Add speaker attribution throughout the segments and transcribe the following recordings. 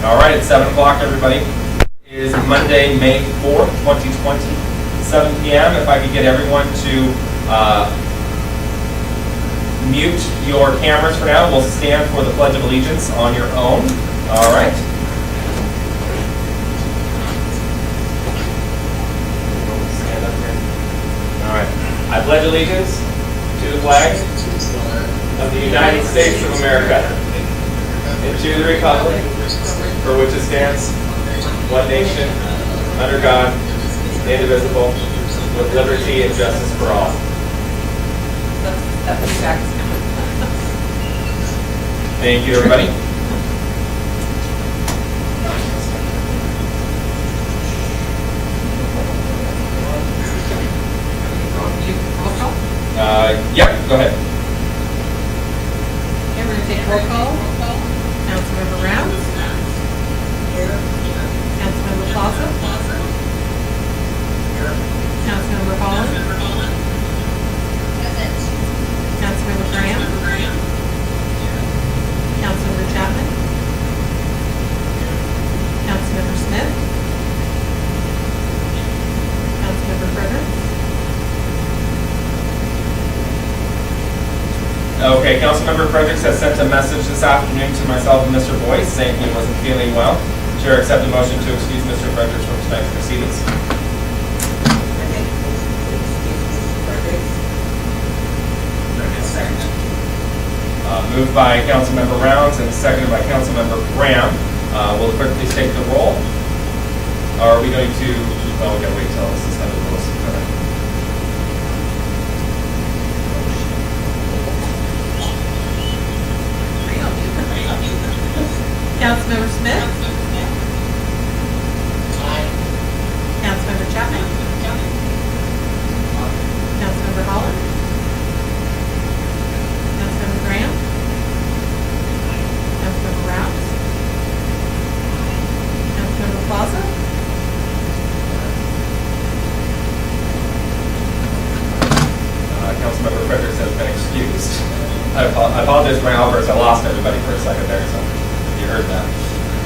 Speaker 1: All right, it's 7 o'clock, everybody. It is Monday, May 4th, 2020, 7 p.m. If I could get everyone to mute your cameras for now. We'll stand for the Pledge of Allegiance on your own. All right. Stand up here. All right. I pledge allegiance to the flag of the United States of America and to the republic for which it stands, one nation, under God, indivisible, with liberty and justice for all.
Speaker 2: That's exact.
Speaker 1: Thank you, everybody.
Speaker 2: Roll call?
Speaker 1: Yep, go ahead.
Speaker 2: Okay, we're going to take roll call. Councilmember Rounds. Here. Councilmember Plaza. Here. Councilmember Holland. Councilmember Graham. Councilmember Chapman. Councilmember Smith. Councilmember Fredericks.
Speaker 1: Okay, Councilmember Fredericks has sent a message this afternoon to myself and Mr. Boyce saying he wasn't feeling well. Chair, accept a motion to excuse Mr. Fredericks from tonight's proceedings. Moved by Councilmember Rounds and seconded by Councilmember Graham. Will the clerk please take the roll? Or are we going to, oh, we gotta wait till this is kind of close.
Speaker 2: Councilmember Smith. Councilmember Chapman. Councilmember Holland. Councilmember Graham. Councilmember Rounds. Councilmember Plaza.
Speaker 1: Councilmember Fredericks has been excused. I apologize for my outburst. I lost everybody for a second there, so you heard that.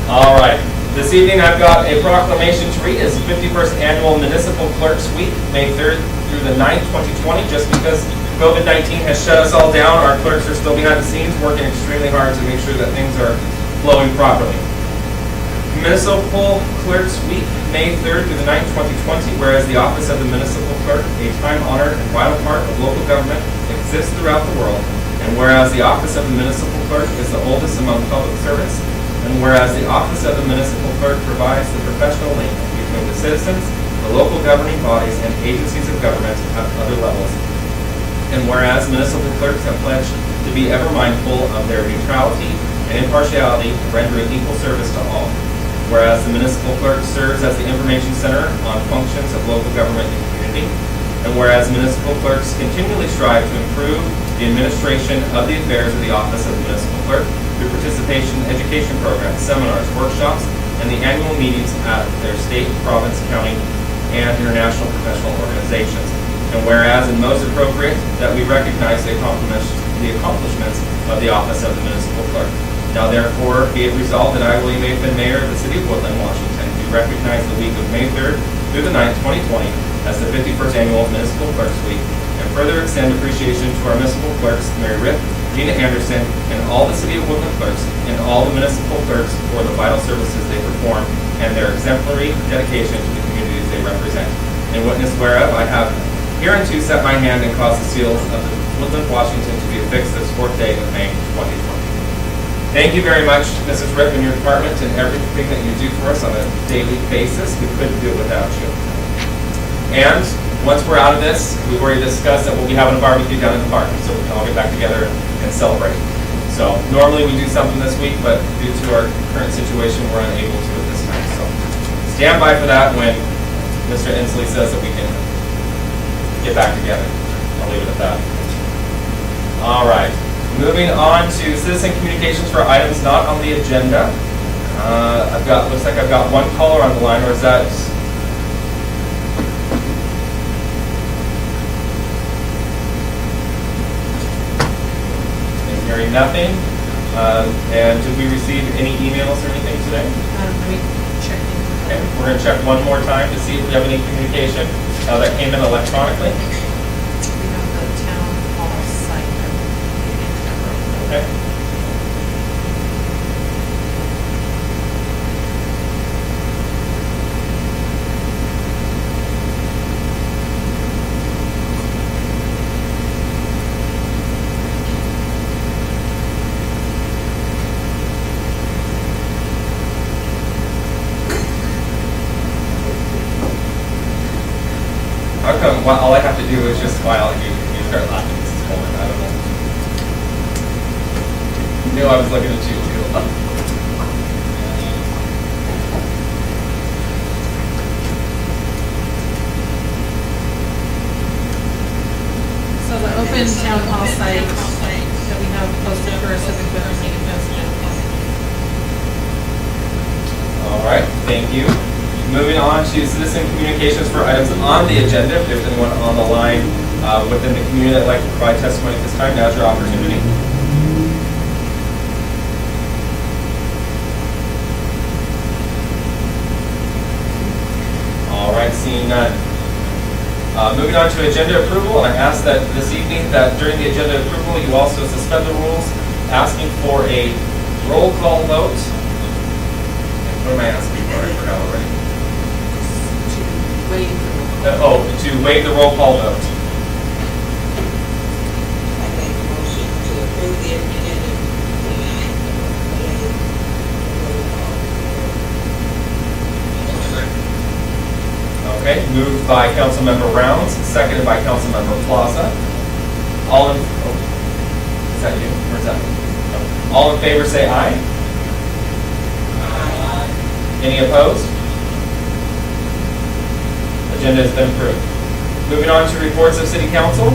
Speaker 1: All right. This evening I've got a proclamation to read. It's the 51st Annual Municipal Clerks Week, May 3rd through the 9th, 2020. Just because COVID-19 has shut us all down, our clerks are still behind the scenes working extremely hard to make sure that things are flowing properly. Municipal Clerks Week, May 3rd through the 9th, 2020, whereas the office of the municipal clerk, a time-honored and vital part of local government, exists throughout the world, and whereas the office of the municipal clerk is the oldest among public servants, and whereas the office of the municipal clerk provides the professional link between the citizens, the local governing bodies, and agencies of government at other levels, and whereas municipal clerks have pledged to be ever mindful of their neutrality and impartiality, rendering equal service to all. Whereas the municipal clerk serves as the information center on functions of local government and community, and whereas municipal clerks continually strive to improve the administration of the affairs of the office of the municipal clerk through participation in education programs, seminars, workshops, and the annual meetings at their state, province, county, and international professional organizations. And whereas, and most appropriate, that we recognize the accomplishments of the office of the municipal clerk. Now therefore, be it resolved that I, William A. Finn, Mayor of the City of Woodland, Washington, do recognize the week of May 3rd through the 9th, 2020 as the 51st Annual Municipal Clerks Week, and further extend appreciation to our municipal clerks, Mary Ripp, Gina Anderson, and all the City of Woodland clerks, and all the municipal clerks for the vital services they perform and their exemplary dedication to the communities they represent. In witness whereof, I have hereunto set my hand and caused the seals of the Woodland, Washington to be affixed this 4th day of May, 2020. Thank you very much, Mrs. Ripp, and your department, and everything that you do for us on a daily basis. We couldn't do it without you. And once we're out of this, we've already discussed that we'll be having a barbecue down in the park, so we can all get back together and celebrate. So normally we do something this week, but due to our current situation, we're unable to at this time. So stand by for that when Mr. Inslee says that we can get back together. I'll leave it at that. All right. Moving on to citizen communications for items not on the agenda. Looks like I've got one caller on the line, or is that? Hearing nothing. And did we receive any emails or anything today?
Speaker 2: Let me check.
Speaker 1: Okay, we're going to check one more time to see if we have any communication that came in electronically.
Speaker 2: We have the town hall site.
Speaker 1: Okay. How come all I have to do is just smile and you start laughing? This is fun. I don't know. You knew I was looking at you too.
Speaker 2: So the open town hall site that we have posted for our civic witness investment.
Speaker 1: All right, thank you. Moving on to citizen communications for items on the agenda. If there's anyone on the line within the community that'd like to provide testimony at this time, now's your opportunity. All right, seeing none. Moving on to agenda approval, and I ask that this evening that during the agenda approval, you also suspend the rules, asking for a roll call vote. What am I asking for? I forgot already. To waive the roll call vote.
Speaker 3: I make a motion to approve the agenda tonight.
Speaker 1: Okay, moved by Councilmember Rounds, seconded by Councilmember Plaza. All in, is that you? Or is that me? No. All in favor say aye. Aye. Any opposed? Agenda has been approved. Moving on to reports of City Council.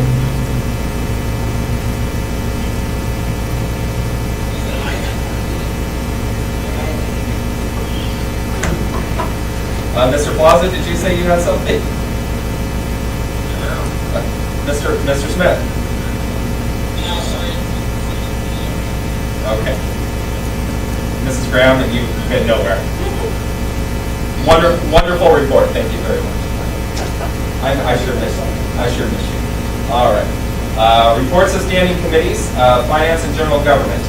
Speaker 1: Mr. Plaza, did you say you had something? Mr. Smith? Okay. Mrs. Graham, and you've been nowhere. Wonderful report. Thank you very much. I sure missed you. I sure missed you. All right. Reports of standing committees, finance and general government.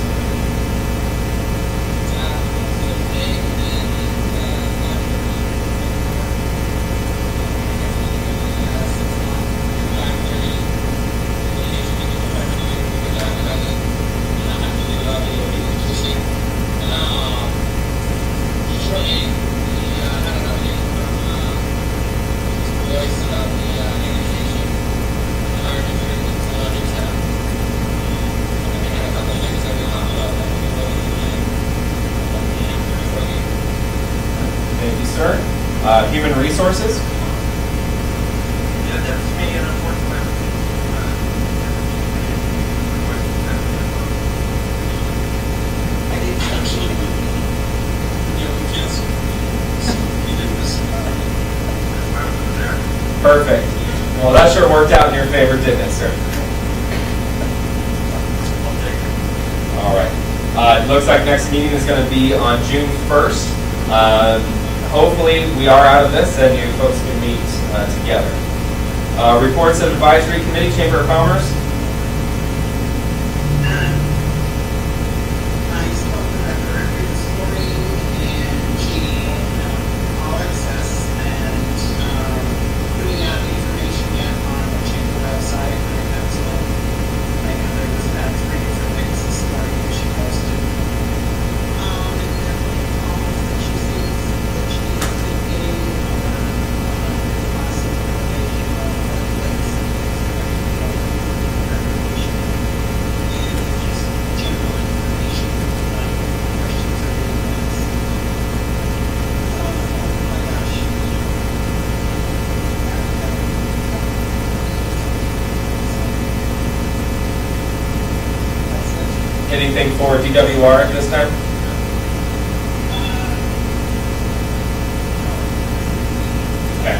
Speaker 1: Human Resources.
Speaker 4: Yeah, that's me, and unfortunately,
Speaker 3: I did
Speaker 4: actually, we canceled. You did this. I was there.
Speaker 1: Perfect. Well, that sure worked out in your favor, didn't it, sir?
Speaker 4: I'll take it.
Speaker 1: All right. It looks like next meeting is going to be on June 1st. Hopefully, we are out of this and you folks can meet together. Reports of Advisory Committee, Chamber of Commerce.
Speaker 5: I spoke with our director this morning, and she, all access and putting out the information yet on the chamber website. I have to, I know there was about 3 different things this morning that she posted. And then calls that she sees that she's been getting lots of information on workplace. And just general information on questions or anything. Oh my gosh. That's it.
Speaker 1: Anything for DWR at this time? Okay.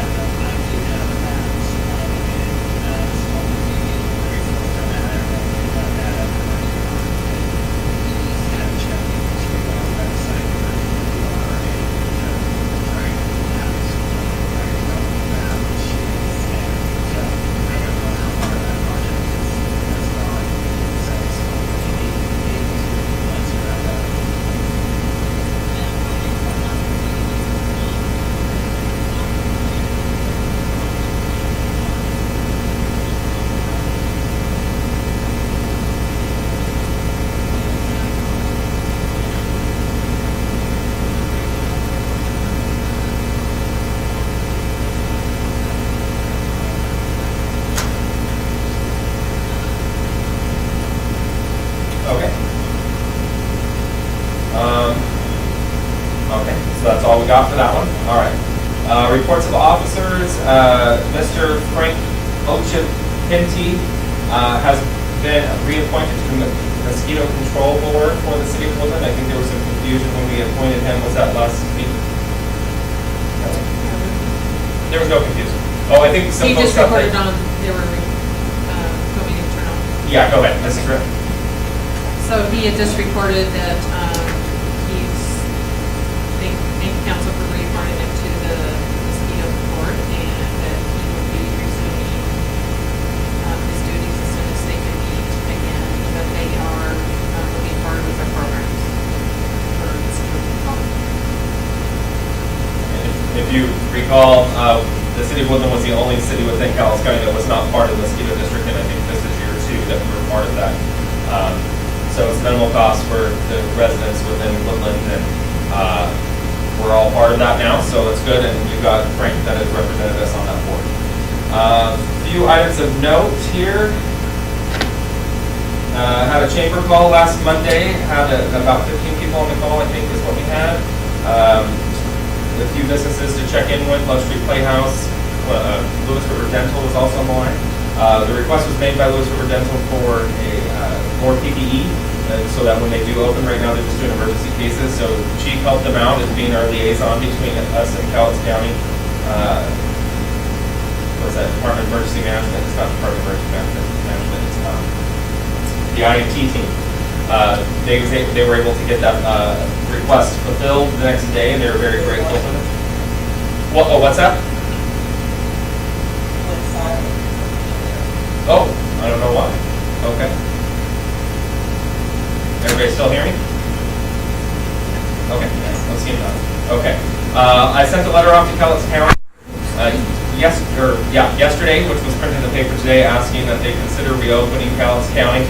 Speaker 1: So that's all we got for that one. All right. Reports of officers. Mr. Frank Occhipinti has been reappointed to the Mosquito Control Board for the City of Woodland. I think there was some confusion when we appointed him. Was that last week? There was no confusion. Oh, I think some
Speaker 2: He
Speaker 1: folks
Speaker 2: just
Speaker 1: got
Speaker 2: reported
Speaker 1: like,
Speaker 2: on, they were going internal.
Speaker 1: yeah, go ahead, Mrs. Grimm.
Speaker 2: So he had just reported that he's, thank council for reappointing him to the Mosquito Board, and that he will be resuming his duties as soon as they can meet again, but they are moving forward with their programs for Mosquito control.
Speaker 1: If you recall, the City of Woodland was the only city within Calhoun County that was not part of the Mosquito District, and I think this is year 2 that we were part of that. So it's minimal cost for the residents within Woodland, and we're all part of that now, so it's good, and we've got Frank that has represented us on that board. Few items of note here. Had a chamber call last Monday, had about 15 people on the call, I think is what we had. A few businesses to check in with, Love Street Playhouse, Lewis River Dental was also on the line. The request was made by Lewis River Dental for more PPE, so that when they do open, right now they're just doing emergency cases, so Chief helped them out as being our liaison between us and Cowlitz County. What's that, Department of Emergency Management? It's not Department of Emergency Management, it's the IMT team. They were able to get that request fulfilled the next day, and they were very grateful for it. What's that? Oh, I don't know why. Okay. Everybody still hear me? Okay, let's see now. Okay. I sent a letter off to Cowlitz County yesterday, which was printed in the paper today, asking that they consider reopening Cowlitz County.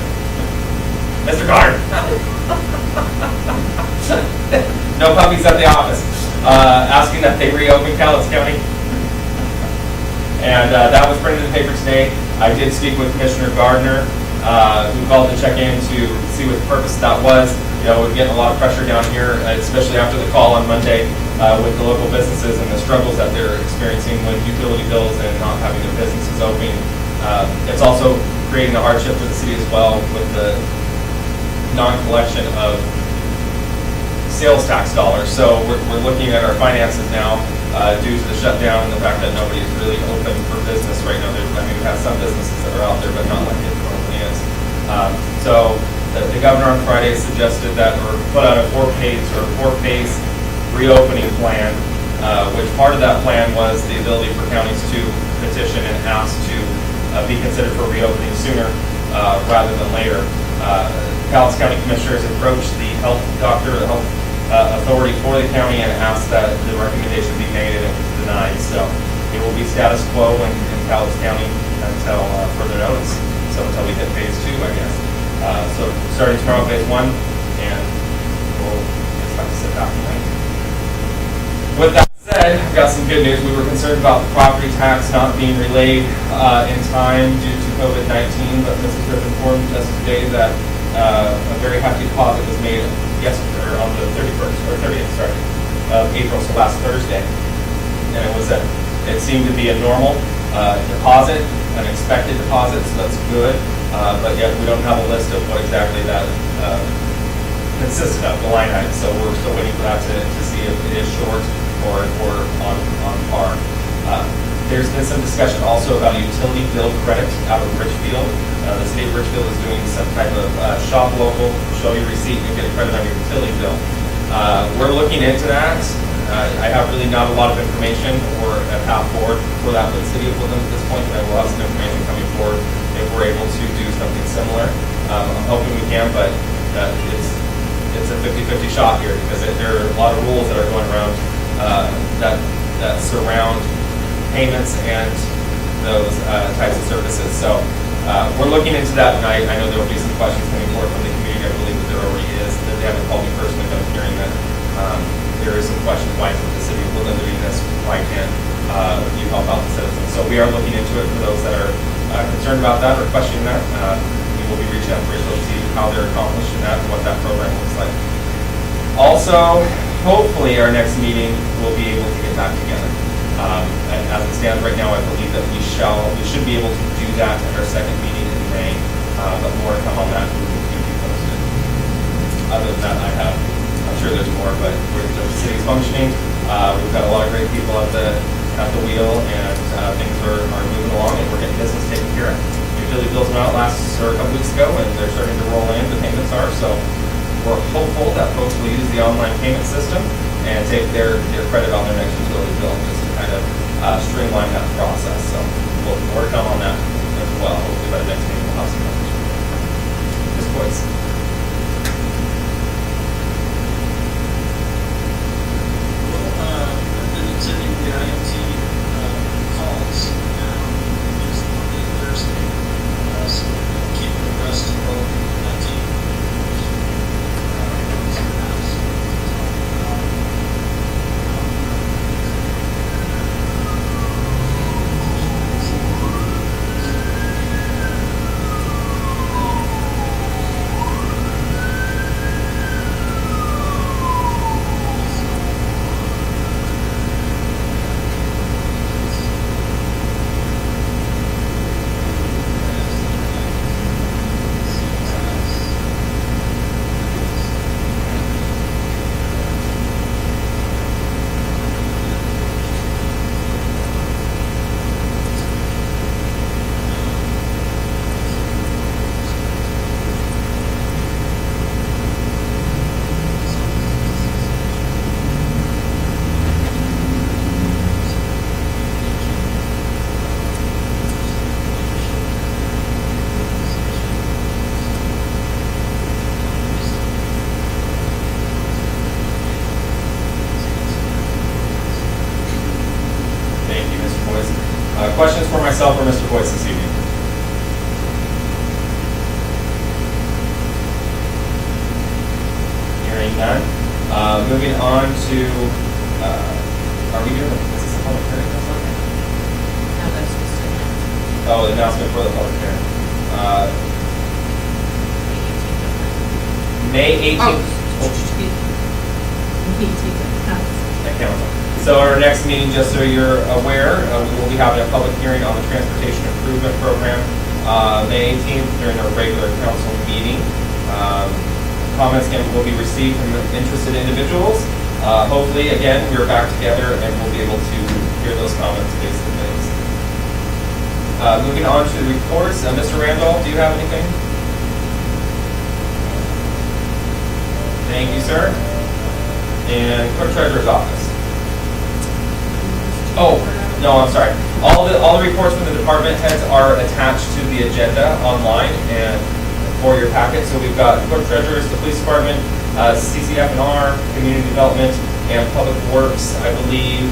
Speaker 1: Mr. Carter. No puppies at the office. Asking that they reopen Cowlitz County. And that was printed in the paper today. I did speak with Commissioner Gardner, who called to check in to see what the purpose of that was. You know, we're getting a lot of pressure down here, especially after the call on Monday with the local businesses and the struggles that they're experiencing with utility bills and not having their businesses open. It's also creating a hardship for the city as well with the non-collection of sales tax dollars. So we're looking at our finances now due to the shutdown and the fact that nobody is really open for business right now. We have some businesses that are out there, but not like it normally is. So the governor on Friday suggested that, or put out a four-phase reopening plan, which part of that plan was the ability for counties to petition and ask to be considered for reopening sooner rather than later. Cowlitz County Commissioners approached the health doctor, the health authority for the county, and asked that the recommendation be made, and it was denied. So it will be status quo in Cowlitz County until further notice. So until we hit phase 2, I guess. So starting tomorrow, phase 1, and we'll just have to sit back and wait. With that said, I've got some good news. We were concerned about the property tax not being relayed in time due to COVID-19, but Mrs. Griffin informed us today that a very hefty deposit was made yesterday, or on the 31st, or 30th, sorry, of April, so last Thursday. And it seemed to be a normal deposit, an expected deposit, so that's good. But yet we don't have a list of what exactly that consisted of, the line item. So we're still waiting for that to see if it is short or if we're on par. There's been some discussion also about a utility bill credit out of Richfield. The city of Richfield is doing some type of shop local, show your receipt and get a credit on your utility bill. We're looking into that. I have really not a lot of information or a path forward for that with the city of Woodland at this point, but I will have some information coming forward if we're able to do something similar. I'm hoping we can, but it's a 50-50 shot here because there are a lot of rules that are going around that surround payments and those types of services. So we're looking into that, and I know there will be some questions coming forward from the community. I believe that there already is. That they haven't called me personally, but I'm hearing that there is some questions. Why isn't the city of Woodland doing this? Why can't you help out the citizens? So we are looking into it for those that are concerned about that or questioning that. We will be reaching out to Rachel to see how they're accomplishing that and what that program looks like. Also, hopefully our next meeting we'll be able to get back together. And as it stands right now, I believe that we should be able to do that at our second meeting in May. But more to come on that. We will keep you posted. Other than that, I'm sure there's more, but the city's functioning. We've got a lot of great people at the wheel, and things are moving along, and we're getting business taken care of. Utility bills went out a couple weeks ago, and they're starting to roll in. The payments are so. We're hopeful that folks will use the online payment system and take their credit on their next utility bill just to kind of streamline that process. So we'll work on that as well. Hopefully by the next meeting we'll have some numbers. Ms. Boyce.
Speaker 4: I've been attending the IMT calls now, it's Monday and Thursday, so keeping abreast of all that team.
Speaker 1: Questions for myself or Mr. Boyce this evening? Hearing none. Moving on to, are we doing, is this a public hearing?
Speaker 2: No, that's just a
Speaker 1: Oh, the announcement for the public hearing. May 18th. At council. So our next meeting, just so you're aware, we will be having a public hearing on the Transportation Improvement Program May 18th during our regular council meeting. Comments will be received from interested individuals. Hopefully, again, we're back together and we'll be able to hear those comments face to face. Moving on to the reports, Mr. Randolph, do you have anything? Thank you, sir. And Clerk Treasurer's Office. Oh, no, I'm sorry. All the reports from the department heads are attached to the agenda online and for your packet. So we've got Clerk Treasurers, the Police Department, CCF&R, Community Development, and Public Works. I believe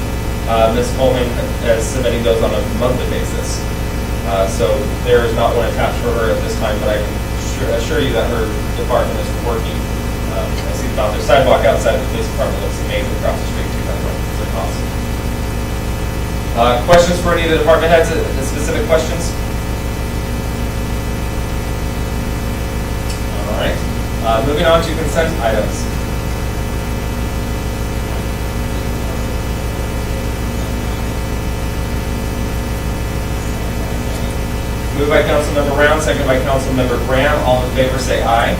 Speaker 1: Ms. Coleman is submitting those on a monthly basis. So there is not one attached for her at this time, but I can assure you that her department is working. I see about their sidewalk outside the police department looks amazing across the street too. That's awesome. Questions for any of the department heads? Specific questions? All right. Moving on to consent items. Moved by Councilmember Brown, seconded by Councilmember Graham. All in favor say aye.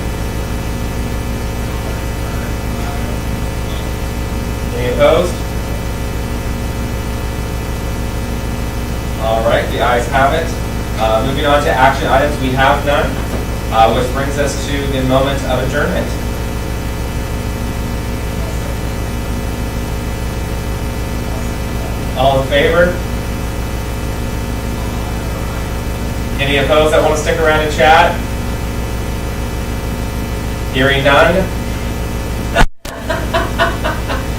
Speaker 1: Any opposed? All right, the ayes have it. Moving on to action items, we have none, which brings us to the moment of adjournment. All in favor? Any opposed that want to stick around and chat? Hearing none?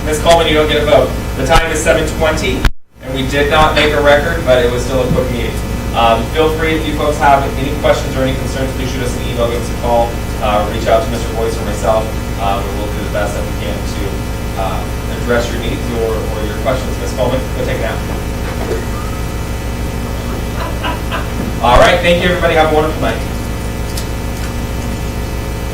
Speaker 1: Ms. Coleman, you don't get a vote. The time is 7:20. And we did not make a record, but it was still a quick meeting. Feel free, if you folks have any questions or any concerns, please shoot us an email, give us a call, reach out to Mr. Boyce or myself, and we'll do the best that we can to address your needs or your questions. Ms. Coleman, go take a nap. All right, thank you, everybody. Have a wonderful night.